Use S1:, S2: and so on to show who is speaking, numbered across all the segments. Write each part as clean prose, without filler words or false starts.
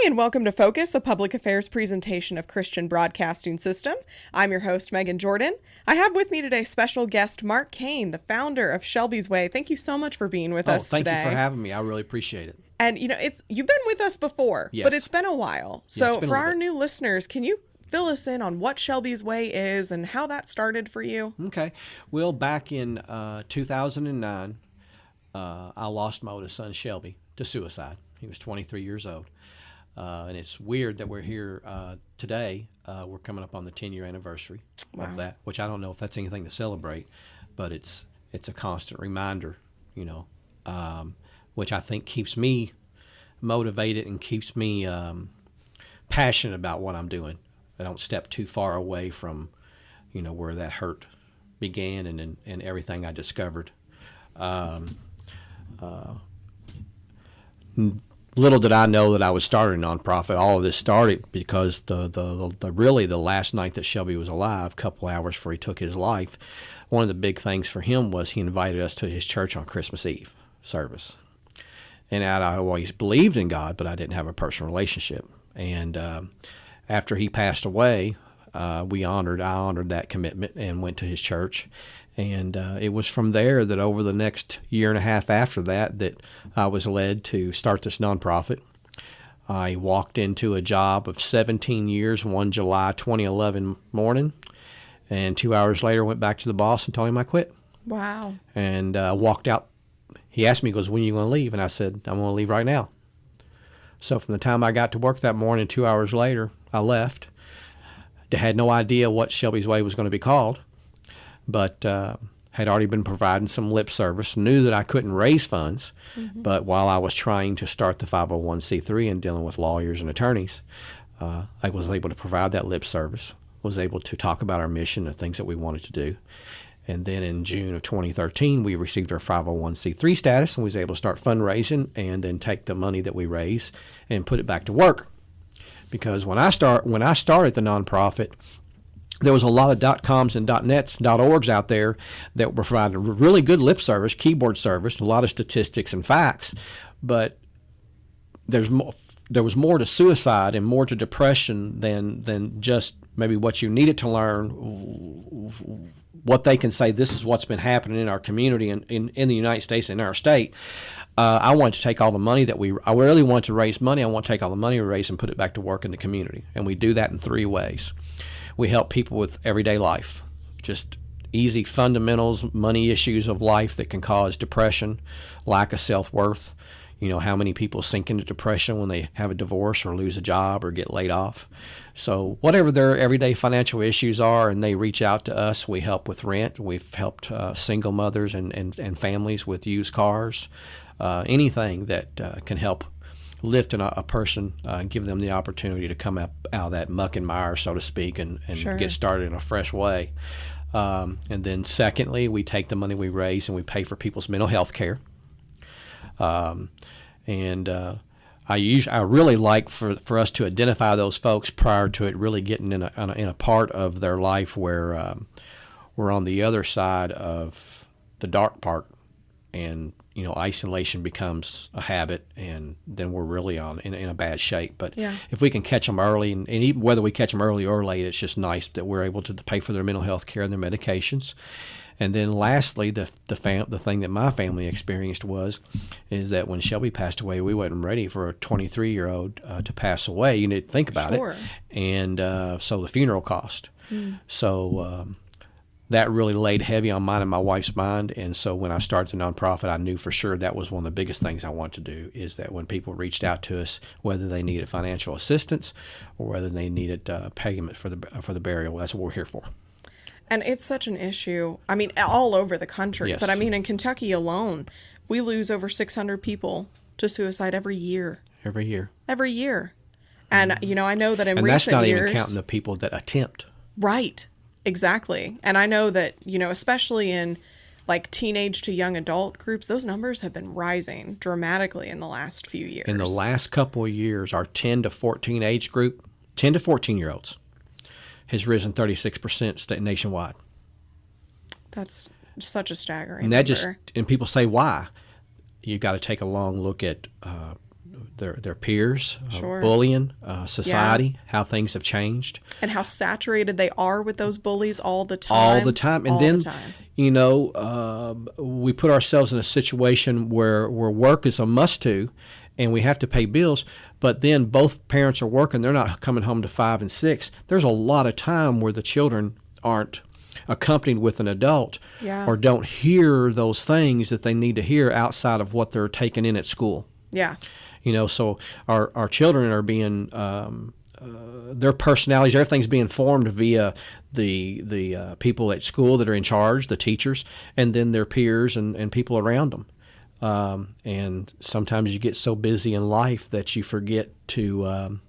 S1: and welcome to Focus, a public affairs presentation of Christian Broadcasting System. I'm your host, Megan Jordan. I have with me today special guest Mark Cain, the founder of Shelby's Way. Thank you so much for being with us today.
S2: Thank you for having me. I really appreciate it.
S1: And you've been with us before,
S2: Yes.
S1: but it's been a while. So
S2: been a
S1: for
S2: little
S1: our
S2: bit.
S1: new listeners, can you fill us in on what Shelby's Way is and how that started for you?
S2: Okay. Well, back in 2009, I lost my oldest son, Shelby, to suicide. He was 23 years old. And it's weird that we're here today. We're coming up on the 10-year anniversary of that, which I don't know if that's anything to celebrate, but it's a constant reminder, which I think keeps me motivated and keeps me passionate about what I'm doing. I don't step too far away from, where that hurt began and everything I discovered. Little did I know that I would start a nonprofit. All of this started because the last night that Shelby was alive, a couple hours before he took his life, one of the big things for him was he invited us to his church on Christmas Eve service. And I always believed in God, but I didn't have a personal relationship. And after he passed away, I honored that commitment and went to his church. And it was from there that over the next year and a half after that I was led to start this nonprofit. I walked into a job of 17 years one July 2011 morning, and 2 hours later went back to the boss and told him I quit.
S1: Wow.
S2: And walked out. He asked me, he goes, "When are you going to leave?" And I said, "I'm going to leave right now." So from the time I got to work that morning, 2 hours later, I left. I had no idea what Shelby's Way was going to be called, but had already been providing some lip service, knew that I couldn't raise funds, but while I was trying to start the 501c3 and dealing with lawyers and attorneys, I was able to provide that lip service, was able to talk about our mission and things that we wanted to do. And then in June of 2013, we received our 501c3 status and was able to start fundraising and then take the money that we raised and put it back to work. Because when I started the nonprofit, there was a lot of .coms and .nets, .orgs out there that were providing really good lip service, keyboard service, a lot of statistics and facts, but there was more to suicide and more to depression than just maybe what you needed to learn, what they can say, this is what's been happening in our community and in the United States and in our state. I wanted to take all the money I really wanted to raise money. I want to take all the money we raise and put it back to work in the community. And we do that in three ways. We help people with everyday life, just easy fundamentals, money issues of life that can cause depression, lack of self-worth. How many people sink into depression when they have a divorce or lose a job or get laid off. So whatever their everyday financial issues are and they reach out to us, we help with rent. We've helped single mothers and families with used cars, anything that can help lift a person, give them the opportunity to come out of that muck and mire, so to speak, and
S1: Sure.
S2: get started in a fresh way. And then secondly, we take the money we raise and we pay for people's mental health care. I really like for us to identify those folks prior to it really getting in a part of their life where we're on the other side of the dark part, and isolation becomes a habit, and then we're really in a bad shape. But
S1: Yeah.
S2: if we can catch them early, and even whether we catch them early or late, it's just nice that we're able to pay for their mental health care and their medications. And then lastly, the thing that my family experienced is that when Shelby passed away, we wasn't ready for a 23-year-old to pass away. You need to think about
S1: Sure.
S2: it. And so the funeral cost. So that really laid heavy on mine and my wife's mind. And so when I started the nonprofit, I knew for sure that was one of the biggest things I wanted to do, is that when people reached out to us, whether they needed financial assistance or whether they needed payment for the burial, that's what we're here for.
S1: And it's such an issue, all over the country.
S2: Yes.
S1: But in Kentucky alone, we lose over 600 people to suicide every year.
S2: Every year.
S1: Every year. And, I know that in
S2: And
S1: recent
S2: that's not
S1: years...
S2: even counting the people that attempt.
S1: Right. Exactly. And I know that, especially in like teenage to young adult groups, those numbers have been rising dramatically in the last few years.
S2: In the last couple of years, our 10 to 14 age group, 10 to 14-year-olds, has risen 36% nationwide.
S1: That's such a staggering
S2: And that
S1: number.
S2: and people say, why? You've got to take a long look at their peers,
S1: Sure.
S2: bullying, society, how things have changed.
S1: And how saturated they are with those bullies all the time.
S2: All the time. And
S1: all
S2: then,
S1: the time.
S2: We put ourselves in a situation where work is a must-to, and we have to pay bills, but then both parents are working. They're not coming home to 5 and 6. There's a lot of time where the children aren't accompanied with an adult or don't hear those things that they need to hear outside of what they're taking in at school.
S1: Yeah.
S2: So our children are being their personalities, everything's being formed via the people at school that are in charge, the teachers, and then their peers and people around them. And sometimes you get so busy in life that you forget to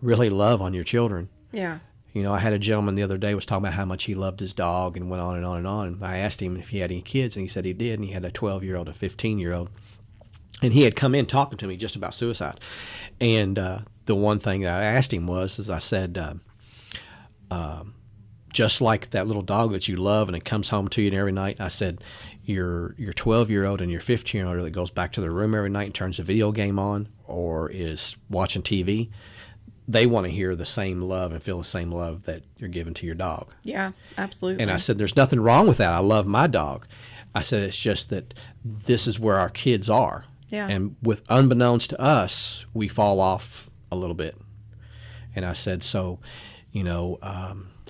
S2: really love on your children.
S1: Yeah.
S2: I had a gentleman the other day was talking about how much he loved his dog and went on and on and on. And I asked him if he had any kids, and he said he did. And he had a 12-year-old, a 15-year-old. And he had come in talking to me just about suicide. And the one thing that I asked him was, I said, just like that little dog that you love and it comes home to you every night, I said, your 12-year-old and your 15-year-old that goes back to their room every night and turns a video game on or is watching TV, they want to hear the same love and feel the same love that you're giving to your dog.
S1: Yeah, absolutely.
S2: And I said, there's nothing wrong with that. I love my dog. I said, it's just that this is where our kids are.
S1: Yeah.
S2: And with unbeknownst to us, we fall off a little bit. And I said, so,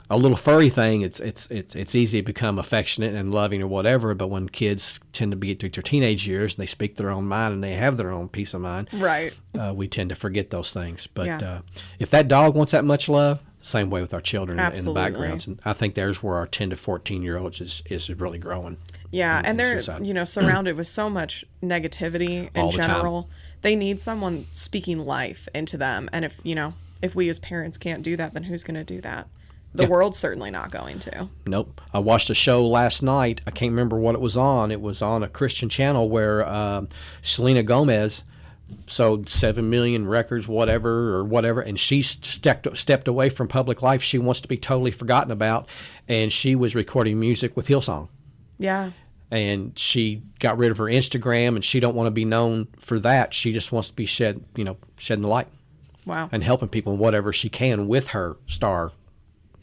S2: a little furry thing, it's easy to become affectionate and loving or whatever, but when kids tend to get through their teenage years and they speak their own mind and they have their own peace of mind,
S1: right?
S2: We tend to forget those things. But
S1: if
S2: that dog wants that much love, same way with our children in the
S1: Absolutely.
S2: backgrounds. And I think there's where our 10 to 14-year-olds is really growing.
S1: Yeah, and they're
S2: suicide.
S1: Surrounded with so much negativity in
S2: All the
S1: general. They need someone speaking life into them, and if we as parents can't do that, then who's going to do that? The world's certainly not going to.
S2: Nope. I watched a show last night. I can't remember what it was on. It was on a Christian channel where Selena Gomez sold 7 million records, whatever, and she stepped away from public life. She wants to be totally forgotten about, and she was recording music with Hillsong.
S1: Yeah.
S2: And she got rid of her Instagram, and she don't want to be known for that. She just wants to be shedding the light.
S1: Wow.
S2: And helping people in whatever she can with her star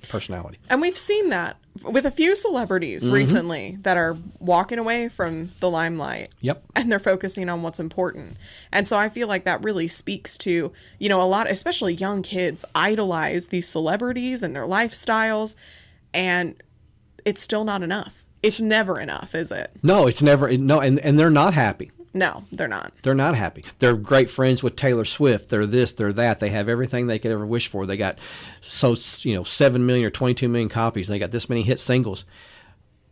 S2: personality.
S1: And we've seen that with a few celebrities recently that are walking away from the limelight.
S2: Yep.
S1: And they're focusing on what's important. And so I feel like that really speaks to, a lot, especially young kids idolize these celebrities and their lifestyles, and it's still not enough. It's never enough, is it?
S2: No, it's never. No, and they're not happy.
S1: No, they're not.
S2: They're not happy. They're great friends with Taylor Swift. They're this, they're that. They have everything they could ever wish for. They got 7 million or 22 million copies. They got this many hit singles.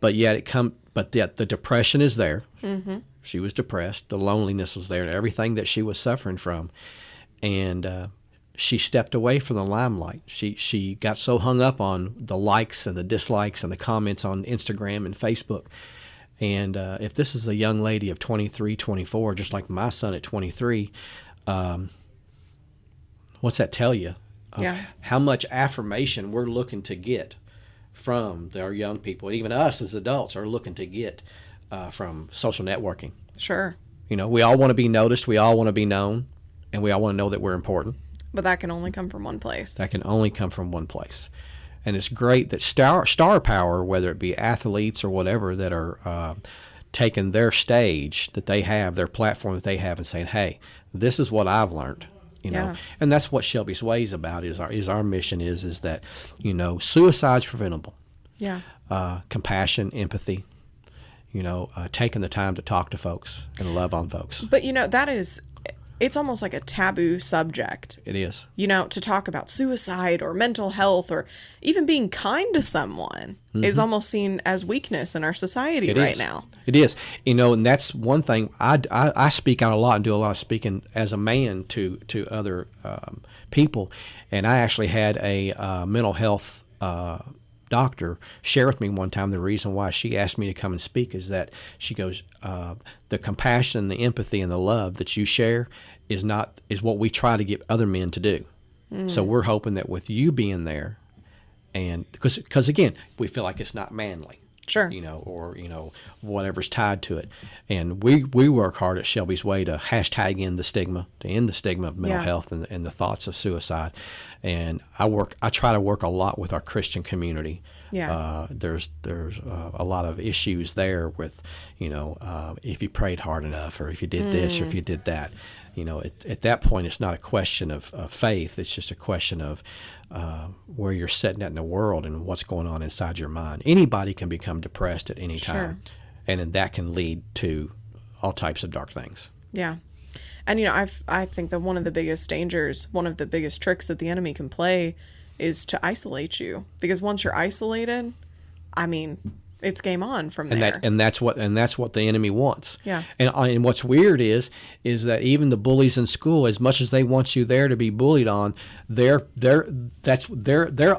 S2: But yet the depression is there. Mm-hmm. She was depressed. The loneliness was there, and everything that she was suffering from. And she stepped away from the limelight. She got so hung up on the likes and the dislikes and the comments on Instagram and Facebook. And if this is a young lady of 23, 24, just like my son at 23, what's that tell you? How much affirmation we're looking to get from our young people, and even us as adults are looking to get from social networking.
S1: Sure.
S2: We all want to be noticed, we all want to be known, and we all want to know that we're important.
S1: But that can only come from one place.
S2: That can only come from one place. And it's great that star power, whether it be athletes or whatever, that are taking their stage that they have, their platform that they have, and saying, "Hey, this is what I've learned." And that's what Shelby's Way is about. Is our mission is that suicide's preventable.
S1: Yeah.
S2: Compassion, empathy. Taking the time to talk to folks and love on folks.
S1: But it's almost like a taboo subject.
S2: It is.
S1: To talk about suicide or mental health or even being kind to someone is almost seen as weakness in our society now.
S2: It is. And that's one thing. I speak out a lot and do a lot of speaking as a man to other people. And I actually had a mental health doctor share with me one time the reason why she asked me to come and speak is that she goes, the compassion, the empathy, and the love that you share is what we try to get other men to do. So we're hoping that with you being there, and because again, we feel like it's not manly.
S1: Sure.
S2: Or whatever's tied to it. And we work hard at Shelby's Way to hashtag end the stigma, of mental health and the thoughts of suicide. And I try to work a lot with our Christian community.
S1: Yeah.
S2: There's a lot of issues there with, if you prayed hard enough, or if you did this, or if you did that. At that point, it's not a question of faith. It's just a question of where you're sitting at in the world and what's going on inside your mind. Anybody can become depressed at any time, and then that can lead to all types of dark things.
S1: Yeah. And, I think that one of the biggest dangers, one of the biggest tricks that the enemy can play is to isolate you. Because once you're isolated, it's game on from there.
S2: And that's what the enemy wants.
S1: Yeah.
S2: And what's weird is that even the bullies in school, as much as they want you there to be bullied on, they're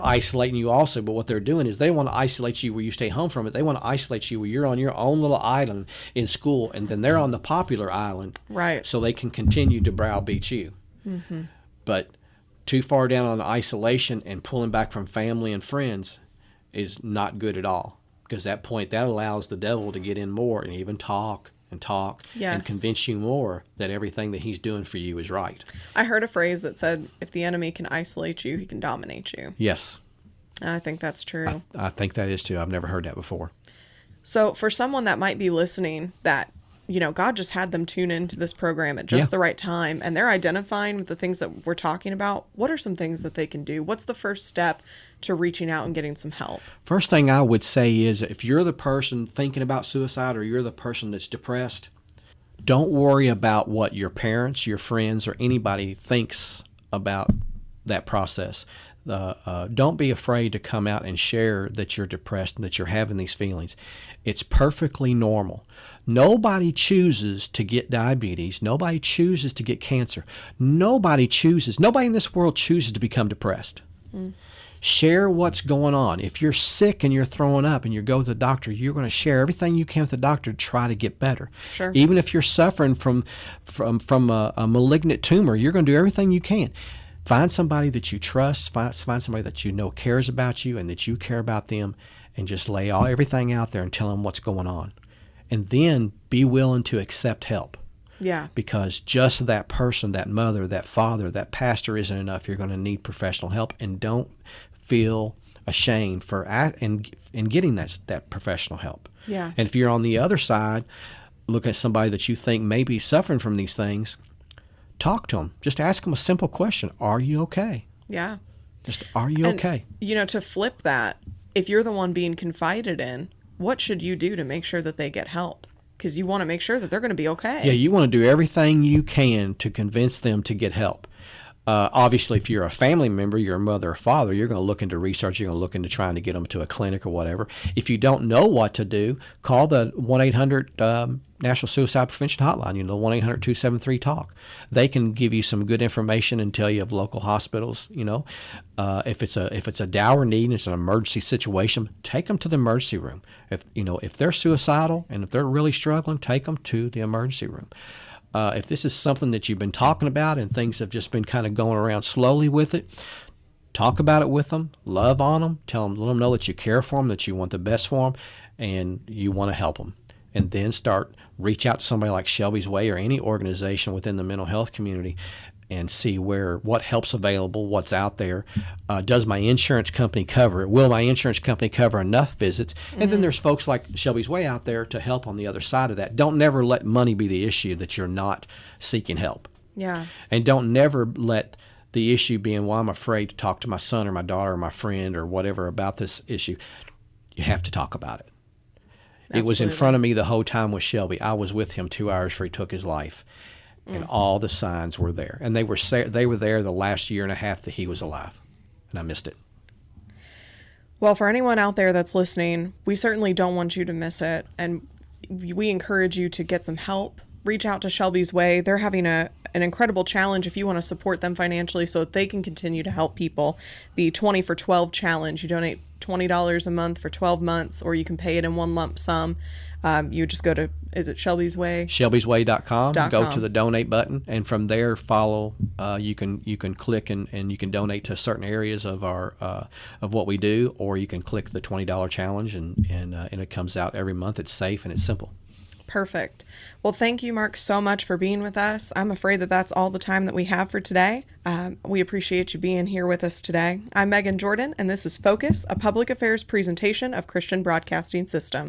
S2: isolating you also. But what they're doing is they want to isolate you where you stay home from it. They want to isolate you where you're on your own little island in school, and then they're on the popular island,
S1: right?
S2: So they can continue to browbeat you.
S1: Mm-hmm.
S2: But too far down on isolation and pulling back from family and friends is not good at all. Because at that point, that allows the devil to get in more and even talk and convince you more that everything that he's doing for you is right.
S1: I heard a phrase that said, if the enemy can isolate you, he can dominate you.
S2: Yes.
S1: And I think that's true.
S2: I think that is too. I've never heard that before.
S1: So for someone that might be listening that, God just had them tune into this program at just the right time, and they're identifying with the things that we're talking about, what are some things that they can do? What's the first step to reaching out and getting some help?
S2: First thing I would say is, if you're the person thinking about suicide, or you're the person that's depressed, don't worry about what your parents, your friends, or anybody thinks about that process. Don't be afraid to come out and share that you're depressed and that you're having these feelings. It's perfectly normal. Nobody chooses to get diabetes. Nobody chooses to get cancer. Nobody in this world chooses to become depressed. Share what's going on. If you're sick and you're throwing up and you go to the doctor, you're going to share everything you can with the doctor to try to get better.
S1: Sure.
S2: Even if you're suffering from a malignant tumor, you're going to do everything you can. Find somebody that you trust, find somebody that you know cares about you and that you care about them, and just lay everything out there and tell them what's going on. And then be willing to accept help.
S1: Yeah. Because
S2: just that person, that mother, that father, that pastor isn't enough. You're going to need professional help, and don't feel ashamed in getting that professional help.
S1: Yeah.
S2: And if you're on the other side, look at somebody that you think may be suffering from these things, talk to them. Just ask them a simple question. Are you okay?
S1: Yeah.
S2: Just, are you okay?
S1: To flip that, if you're the one being confided in, what should you do to make sure that they get help? Because you want to make sure that they're going to be okay.
S2: Yeah, you want to do everything you can to convince them to get help. Obviously, if you're a family member, you're a mother or father, you're going to look into research, you're going to look into trying to get them to a clinic or whatever. If you don't know what to do, call the 1-800 National Suicide Prevention Hotline, the 1-800-273-TALK. They can give you some good information and tell you of local hospitals. If it's a dire need and it's an emergency situation, take them to the emergency room. If they're suicidal and if they're really struggling, take them to the emergency room. If this is something that you've been talking about and things have just been kind of going around slowly with it, talk about it with them, love on them, let them know that you care for them, that you want the best for them, and you want to help them. And then reach out to somebody like Shelby's Way or any organization within the mental health community and see what help's available, what's out there. Does my insurance company cover it? Will my insurance company cover enough visits? Mm-hmm. And then there's folks like Shelby's Way out there to help on the other side of that. Don't never let money be the issue that you're not seeking help.
S1: Yeah. And
S2: don't never let the issue being, I'm afraid to talk to my son or my daughter or my friend or whatever about this issue. You have to talk about it. Absolutely. It was in front of me the whole time with Shelby. I was with him 2 hours before he took his life. And all the signs were there. And they were there the last year and a half that he was alive. And I missed it.
S1: Well, for anyone out there that's listening, we certainly don't want you to miss it. And we encourage you to get some help. Reach out to Shelby's Way. They're having an incredible challenge if you want to support them financially so that they can continue to help people. The 20 for 12 challenge. You donate $20 a month for 12 months, or you can pay it in one lump sum. You just go to, is it Shelby's Way?
S2: Shelby'sWay.com. Go
S1: .com.
S2: to the donate button, and from there follow. You can click and you can donate to certain areas of our of what we do, or you can click the $20 challenge, and it comes out every month. It's safe and it's simple.
S1: Perfect. Well, thank you, Mark, so much for being with us. I'm afraid that that's all the time that we have for today. We appreciate you being here with us today. I'm Megan Jordan, and this is Focus, a public affairs presentation of Christian Broadcasting System.